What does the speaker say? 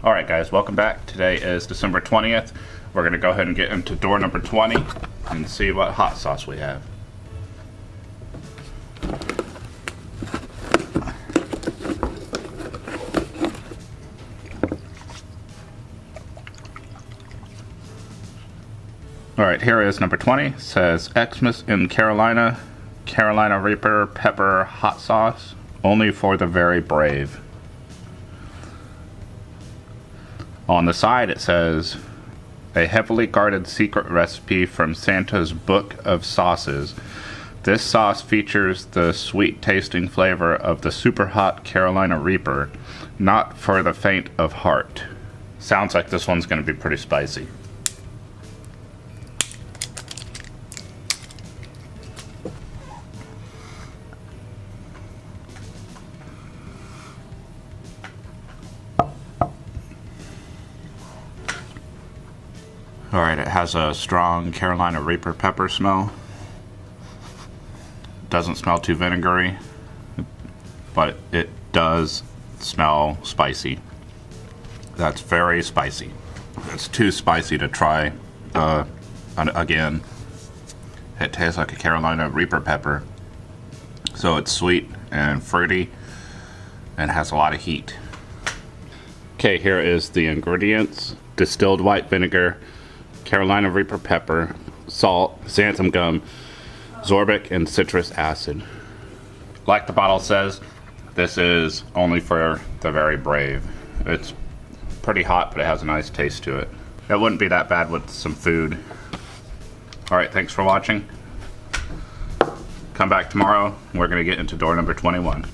Alright guys, welcome back. Today is December 20th. We're going to go ahead and get into door number 20 and see what hot sauce we have. Alright, here is number 20. It says Xmas in Carolina, Carolina Reaper Pepper Hot Sauce, only for the very brave. On the side it says, a heavily guarded secret recipe from Santa's Book of Sauces. This sauce features the sweet tasting flavor of the super hot Carolina Reaper, not for the faint of heart. Sounds like this one's going to be pretty spicy. Alright, it has a strong Carolina Reaper pepper smell. Doesn't smell too vinegary, but it does smell spicy. That's very spicy. It's too spicy to try again. It tastes like a Carolina Reaper pepper. So it's sweet and fruity and has a lot of heat. Okay, here is the ingredients. Distilled white vinegar, Carolina Reaper pepper, salt, xanthan gum, sorbic, and citrus acid. Like the bottle says, this is only for the very brave. It's pretty hot, but it has a nice taste to it. It wouldn't be that bad with some food. Alright, thanks for watching. Come back tomorrow. We're going to get into door number 21.